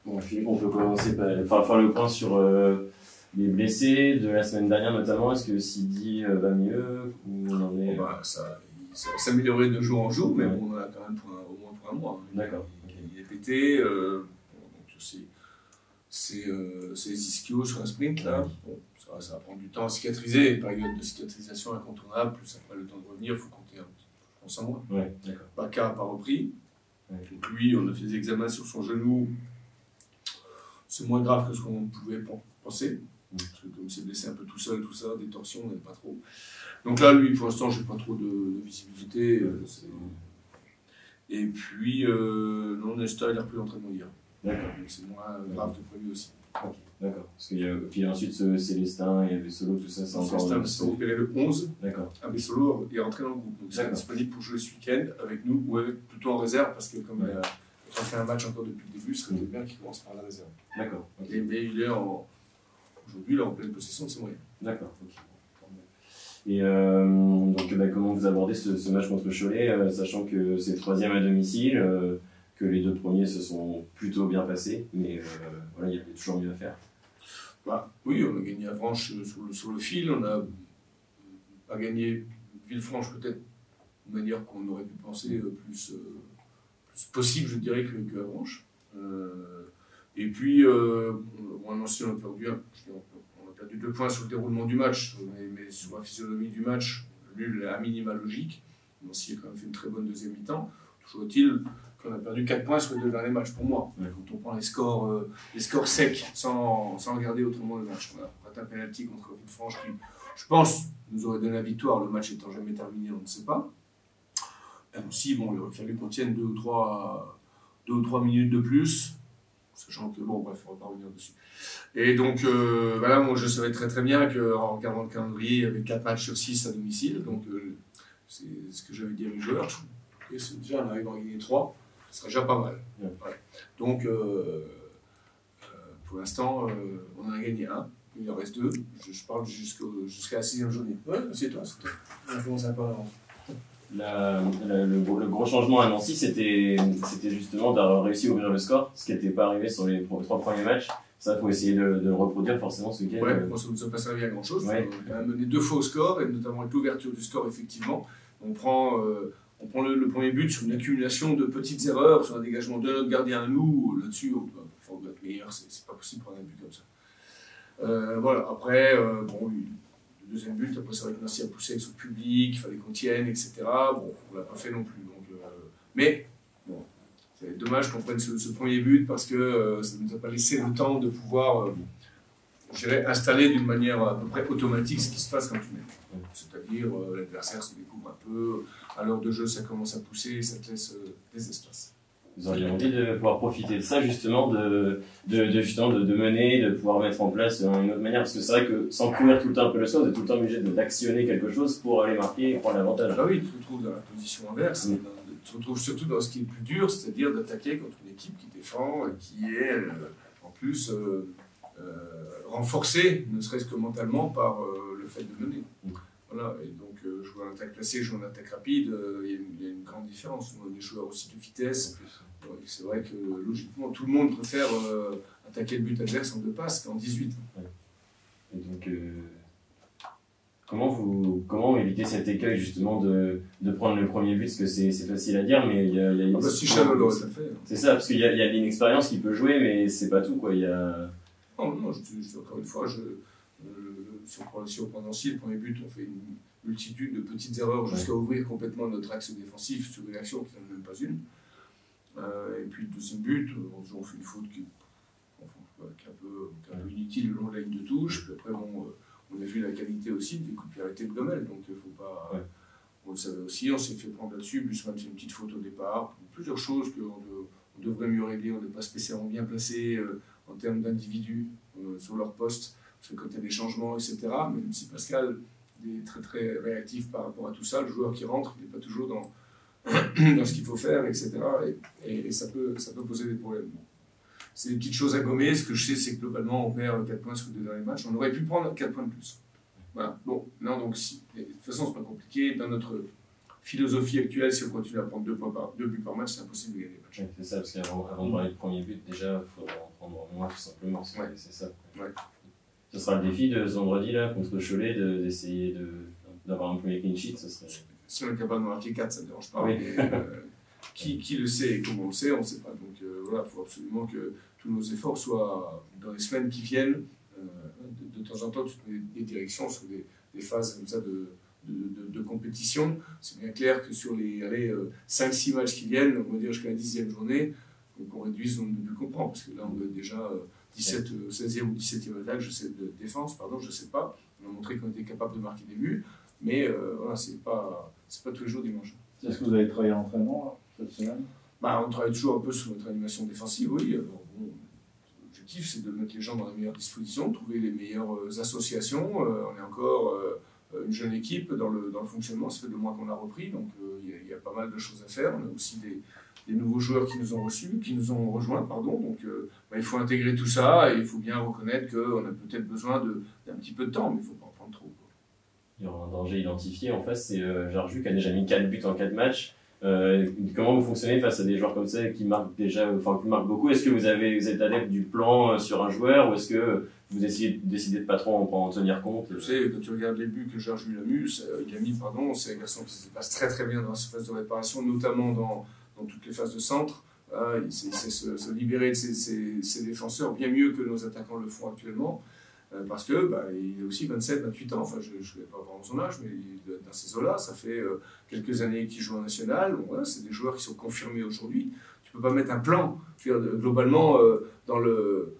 Bon, Philippe, on peut commencer par faire le point sur les blessés de la semaine dernière notamment. Est-ce que Sidi va mieux ou on en est... Ça s'est amélioré de jour en jour, mais bon, on en a quand même au moins pour un mois. D'accord. Il est pété, c'est les ischios sur un sprint là. Bon, ça va prendre du temps à cicatriser, période de cicatrisation incontournable, plus après le temps de revenir, il faut compter, je pense, un mois. Ouais, d'accord. Baka n'a pas repris. Ouais. Donc lui, on a fait des examens sur son genou. C'est moins grave que ce qu'on pouvait penser. Parce que comme il s'est blessé un peu tout seul, tout ça, des torsions, on n'aime pas trop. Donc là, lui, pour l'instant, j'ai pas trop de visibilité. Et puis, non, Nesta, il a repris l'entraînement hier. D'accord. Donc c'est moins grave que prévu aussi. Ok, d'accord. Parce qu'il y a puis ensuite Célestin et Bessolo, tout ça, c'est encore... Célestin s'est opéré le 11. D'accord. Bessolo est rentré dans le groupe. Donc c'est disponible pour jouer ce week-end avec nous ou plutôt en réserve parce que comme il a fait un match encore depuis le début, ce serait bien qu'il commence par la réserve. D'accord. Okay. Mais il est aujourd'hui en pleine possession de ses moyens. D'accord. Okay. Et donc, comment vous abordez ce match contre Cholet, sachant que c'est 3e à domicile, que les 2 premiers se sont plutôt bien passés, mais voilà, il y avait toujours mieux à faire. Oui, on a gagné à Franche sur le fil, on n'a pas gagné Villefranche peut-être de manière qu'on aurait pu penser plus possible, je dirais, qu'à Franche. Et puis, non, si on a perdu on a perdu 2 points sur le déroulement du match, mais sur la physionomie du match, nul à minima logique. Nancy a quand même fait une très bonne deuxième mi-temps. Toujours est-il qu'on a perdu 4 points sur les 2 derniers matchs pour moi. Ouais. Quand on prend les scores secs, sans regarder autrement le match. Voilà. On a un penalty contre Villefranche qui, je pense, nous aurait donné la victoire, le match étant jamais terminé, on ne sait pas. Et aussi, bon, il aurait fallu qu'on tienne 2 ou 3 minutes de plus. Sachant que, bon, bref, on ne va pas revenir dessus. Et donc, voilà, moi je savais très bien qu'en regardant le calendrier, il y avait 4 matchs sur 6 à domicile. Donc, c'est ce que j'avais dit à mes joueurs. C'est déjà, on arrive à en gagner 3, ce serait déjà pas mal. Ouais. Ouais. Donc, pour l'instant, on en a gagné 1, il en reste 2. Je parle jusqu'à la 6e journée. Ouais, c'est toi. On a commencé un peu avant. Le gros changement à Nancy, c'était justement d'avoir réussi à ouvrir le score, ce qui n'était pas arrivé sur les 3 premiers matchs. Ça, il faut essayer de le reproduire forcément ce week-end. Ouais, bon, ça ne nous a pas servi à grand-chose. Ouais. On a quand même mené 2 fois au score, et notamment avec l'ouverture du score, effectivement. On prend le premier but sur une accumulation de petites erreurs, sur un dégagement de notre gardien à nous. Là-dessus, on doit être meilleur, c'est pas possible de prendre un but comme ça. Voilà, après, bon, le deuxième but, après c'est vrai que Nancy a poussé avec son public, il fallait qu'on tienne, etc. Bon, on ne l'a pas fait non plus. Donc, mais bon, c'est dommage qu'on prenne ce premier but parce que ça ne nous a pas laissé le temps de pouvoir installer d'une manière à peu près automatique ce qui se passe quand tu mets. C'est-à-dire l'adversaire se découvre un peu, à l'heure de jeu ça commence à pousser, ça te laisse des espaces. Vous auriez envie de pouvoir profiter de ça, justement, de mener, de pouvoir mettre en place une autre manière, parce que c'est vrai que sans courir tout le temps un peu le score, vous êtes tout le temps obligé d'actionner quelque chose pour aller marquer et prendre l'avantage. Ah oui, tu te retrouves dans la position inverse, tu te retrouves surtout dans ce qui est le plus dur, c'est-à-dire d'attaquer contre une équipe qui défend et qui est en plus renforcée, ne serait-ce que mentalement, par le fait de mener. Voilà, et donc jouer en attaque placée, jouer en attaque rapide, il y a une grande différence. On a des joueurs aussi de vitesse. C'est vrai que logiquement, tout le monde préfère attaquer le but adverse en 2 passes qu'en 18. Ouais. Et donc, comment éviter cet écueil justement de prendre le premier but, parce que c'est facile à dire, mais il y a si Chalot l'aurait fait. C'est ça, parce qu'il y a l'inexpérience qui peut jouer, mais c'est pas tout, quoi. Non, encore une fois, si on prend Nancy, le premier but, on fait une multitude de petites erreurs jusqu'à ouvrir complètement notre axe défensif sur une action qui n'en est même pas une. Et puis le deuxième but, on fait une faute qui est un peu inutile le long de la ligne de touche. Puis après, on a vu la qualité aussi des coups de pied arrêtés de Gomel, donc il ne faut pas. Ouais. On le savait aussi, on s'est fait prendre là-dessus. Busman fait une petite faute au départ. Plusieurs choses qu'on devrait mieux régler. On n'est pas spécialement bien placé en termes d'individus sur leur poste. Parce que quand il y a des changements, etc., même si Pascal est très très réactif par rapport à tout ça, le joueur qui rentre, il n'est pas toujours dans ce qu'il faut faire, etc. Et ça peut poser des problèmes. Bon. C'est des petites choses à gommer. Ce que je sais, c'est que globalement, on perd 4 points sur les 2 derniers matchs. On aurait pu prendre 4 points de plus. Voilà. Bon, non, donc si. Et de toute façon, c'est pas compliqué. Dans notre philosophie actuelle, si on continue à prendre 2 buts par match, c'est impossible de gagner les matchs. C'est ça, parce qu'avant de parler du premier but, déjà, il faut en prendre prendre moins tout simplement, c'est ça. Ouais. Ce sera le défi de ce vendredi là contre Cholet d'essayer d'avoir un premier clean sheet, ce serait... Si on est capable de marquer 4, ça ne dérange pas. Oui. Mais, qui le sait et comment on le sait, on ne sait pas. Donc voilà, il faut absolument que tous nos efforts soient dans les semaines qui viennent. De temps en temps, tu te mets des directions sur des phases comme ça de compétition. C'est bien clair que sur les 5-6 matchs qui viennent, on va dire jusqu'à la 10e journée, qu'on réduise le nombre de buts qu'on prend. Parce que là, on doit être déjà 16e ou 17e attaque, de défense, pardon, je ne sais pas. On a montré qu'on était capable de marquer des buts. Mais voilà, c'est pas tous les jours dimanche. Est-ce que vous avez travaillé à l'entraînement cette semaine? On travaille toujours un peu sur notre animation défensive, oui. Alors, bon, l'objectif, c'est de mettre les gens dans les meilleures dispositions, de trouver les meilleures associations. On est encore une jeune équipe dans le fonctionnement, ça fait 2 mois qu'on a repris, donc il y a pas mal de choses à faire. On a aussi des nouveaux joueurs qui nous ont rejoints, pardon. Donc il faut intégrer tout ça et il faut bien reconnaître qu'on a peut-être besoin d'un petit peu de temps, mais il ne faut pas en prendre trop. Il y aura un danger identifié en face, c'est Jarju qui a déjà mis 4 buts en 4 matchs. Comment vous fonctionnez face à des joueurs comme ça qui marquent beaucoup? Est-ce que vous êtes adepte du plan sur un joueur ou est-ce que vous décidez de pas trop en tenir compte? Tu sais, quand tu regardes les buts que Jarju il a mis, c'est un garçon qui se passe très très bien dans la phase de réparation, notamment dans toutes les phases de centre. Il sait se libérer de ses défenseurs bien mieux que nos attaquants le font actuellement. Parce que il a aussi 27-28 ans, enfin je ne connais pas vraiment son âge, mais dans ces eaux-là, ça fait quelques années qu'il joue en national. Bon, voilà, c'est des joueurs qui sont confirmés aujourd'hui. Tu ne peux pas mettre un plan. Je veux dire, globalement, dans le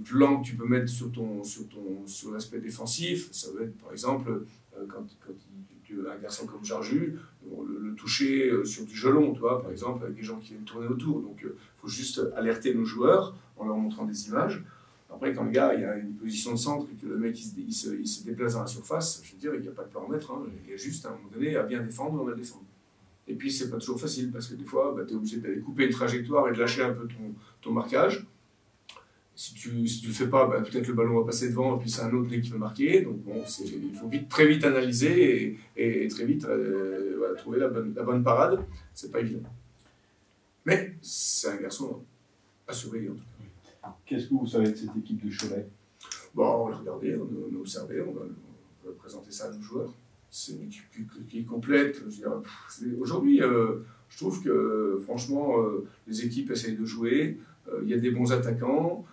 plan que tu peux mettre sur l'aspect défensif, ça va être par exemple quand un garçon comme Jarju, le toucher sur du gelon, tu vois, par exemple, avec des gens qui viennent tourner autour. Donc il faut juste alerter nos joueurs en leur montrant des images. Après, quand le gars il a une position de centre et que le mec il se déplace dans la surface, je veux dire, il n'y a pas de paramètre. Hein. Il y a juste à un moment donné à bien défendre, on va défendre. Et puis, c'est pas toujours facile parce que des fois, tu es obligé d'aller couper une trajectoire et de lâcher un peu ton marquage. Si tu le fais pas, peut-être le ballon va passer devant et puis c'est un autre qui va marquer. Donc, bon, il faut très vite analyser et très vite trouver la bonne parade. C'est pas évident. Mais c'est un garçon à surveiller en tout cas. Qu'est-ce que vous savez de cette équipe de Cholet? On l'a regardé, on a observé, on va présenter ça à nos joueurs. C'est une équipe qui est complète. Aujourd'hui, je trouve que franchement, les équipes essayent de jouer. Il y a des bons attaquants.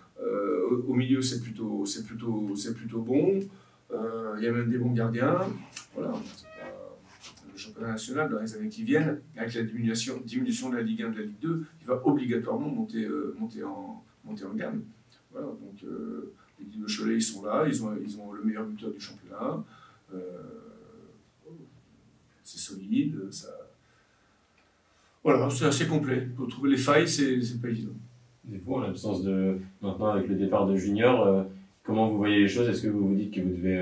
Au milieu, c'est plutôt bon. Il y a même des bons gardiens. Voilà. Le championnat national, dans les années qui viennent, avec la diminution de la Ligue 1 et de la Ligue 2, il va obligatoirement monter en gamme. Voilà, donc l'équipe de Cholet, ils sont là, ils ont le meilleur buteur du championnat. C'est solide, voilà, c'est assez complet. Pour trouver les failles, c'est pas évident. Des fois, en l'absence de maintenant avec le départ de Junior, comment vous voyez les choses? Est-ce que vous vous dites que vous devez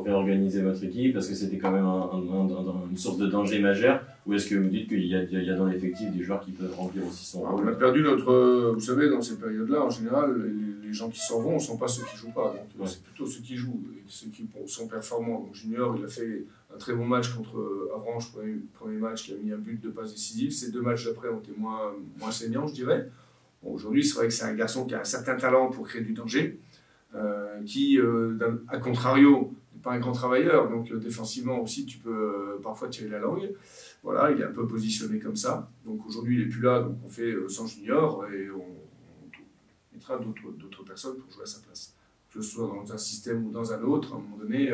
réorganiser votre équipe parce que c'était quand même une source de danger majeur? Ou est-ce que vous dites qu'il y a dans l'effectif des joueurs qui peuvent remplir aussi son rôle? On a perdu vous savez, dans ces périodes-là, en général, les gens qui s'en vont ne sont pas ceux qui ne jouent pas. Donc c'est plutôt ceux qui jouent et ceux qui sont performants. Donc Junior, il a fait un très bon match contre Avranches, premier match, il a mis un but de passe décisif. Ces 2 matchs d'après ont été moins saignants, je dirais. Bon, aujourd'hui, c'est vrai que c'est un garçon qui a un certain talent pour créer du danger, qui, à contrario, n'est pas un grand travailleur, donc défensivement aussi, tu peux parfois tirer la langue. Voilà, il est un peu positionné comme ça. Donc aujourd'hui, il n'est plus là, donc on fait sans Junior et on mettra d'autres personnes pour jouer à sa place. Que ce soit dans un système ou dans un autre, à un moment donné,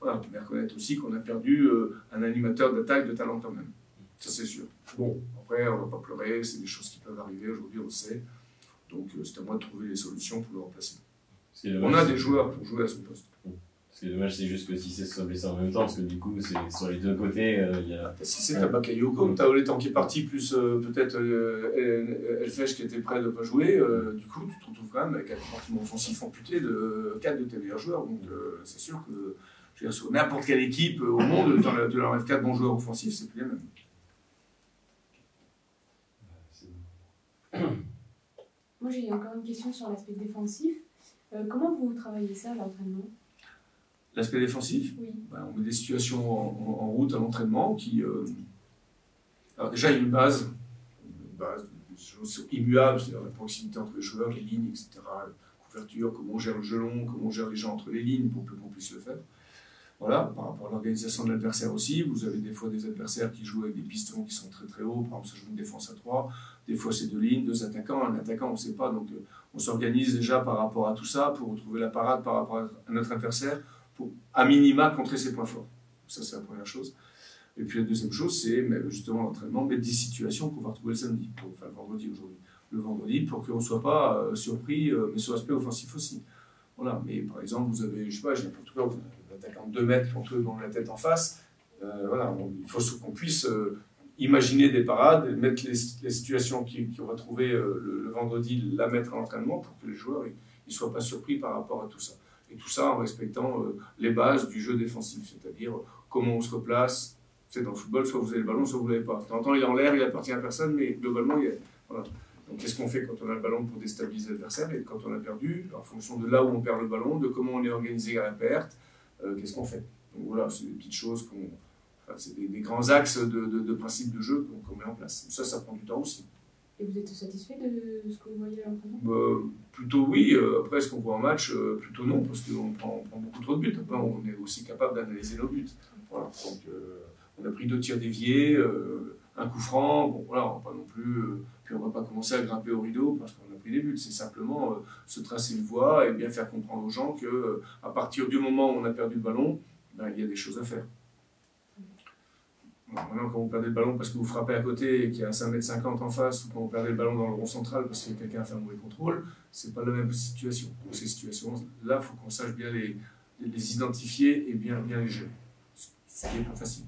on peut bien reconnaître aussi qu'on a perdu un animateur d'attaque de talent quand même. Ça, c'est sûr. Bon, après, on ne va pas pleurer, c'est des choses qui peuvent arriver, aujourd'hui, on le sait. Donc, c'est à moi de trouver les solutions pour le remplacer. On a des joueurs pour jouer à son poste. Ce qui est dommage, c'est juste que Cissé soit blessé en même temps, parce que du coup, c'est sur les 2 côtés, il y a... Cissé, t'as Bakayoko, t'as Oletan qui est parti, plus peut-être Elfèche qui était prêt de ne pas jouer. Du coup, tu te retrouves quand même avec un comportement offensif amputé de 4 de tes meilleurs joueurs. Donc, c'est sûr que je veux dire, sur n'importe quelle équipe au monde, tu leur enlèves 4 bons joueurs offensifs, c'est plus les mêmes. Moi, j'ai encore une question sur l'aspect défensif. Comment vous travaillez ça à l'entraînement? L'aspect défensif, oui. On met des situations en route à l'entraînement qui... Alors déjà, il y a une base. choses sont immuables, c'est-à-dire la proximité entre les joueurs, les lignes, etc. La couverture, comment on gère le jeu long, comment on gère les gens entre les lignes pour qu'on puisse le faire. Voilà, par rapport à l'organisation de l'adversaire aussi, vous avez des fois des adversaires qui jouent avec des pistons qui sont très très hauts, par exemple ça joue une défense à 3, des fois c'est 2 lignes, 2 attaquants, un attaquant on ne sait pas, donc on s'organise déjà par rapport à tout ça pour trouver la parade par rapport à notre adversaire, pour à minima contrer ses points forts. Ça c'est la première chose. Et puis la deuxième chose c'est justement l'entraînement, mettre des situations qu'on va retrouver le samedi, enfin le vendredi aujourd'hui. Le vendredi pour qu'on ne soit pas surpris, mais sur l'aspect offensif aussi. Voilà, mais par exemple, vous avez, je sais pas, j'ai n'importe quoi, vous avez un attaquant de 2 mètres qui entre dans la tête en face. Voilà, il faut qu'on puisse imaginer des parades, mettre les situations qu'on va trouver le vendredi, la mettre à l'entraînement pour que les joueurs ne soient pas surpris par rapport à tout ça. Et tout ça en respectant les bases du jeu défensif, c'est-à-dire comment on se replace. C'est dans le football, soit vous avez le ballon, soit vous ne l'avez pas. De temps en temps, il est en l'air, il appartient à personne, mais globalement, il y a, voilà. Donc, qu'est-ce qu'on fait quand on a le ballon pour déstabiliser l'adversaire et quand on a perdu, en fonction de là où on perd le ballon, de comment on est organisé à la perte, qu'est-ce qu'on fait? Donc voilà, c'est des petites choses, c'est des grands axes de principes de jeu qu'on met en place. Ça prend du temps aussi. Et vous êtes satisfait de ce que vous voyez à l'entraînement? Plutôt oui. Après, ce qu'on voit en match, plutôt non, parce qu'on prend beaucoup trop de buts. Après, on est aussi capable d'analyser nos buts. Voilà. Donc, on a pris 2 tirs déviés, un coup franc. Bon, voilà, on va pas non plus. Puis on ne va pas commencer à grimper au rideau parce qu'on a pris des buts. C'est simplement se tracer une voie et bien faire comprendre aux gens qu'à partir du moment où on a perdu le ballon, il y a des choses à faire. Maintenant, quand vous perdez le ballon parce que vous frappez à côté et qu'il y a 5,50 m en face, ou quand vous perdez le ballon dans le rond central parce que quelqu'un a fait un mauvais contrôle, c'est pas la même situation. Donc, ces situations-là, il faut qu'on sache bien les identifier et bien les gérer. Ce qui n'est pas facile.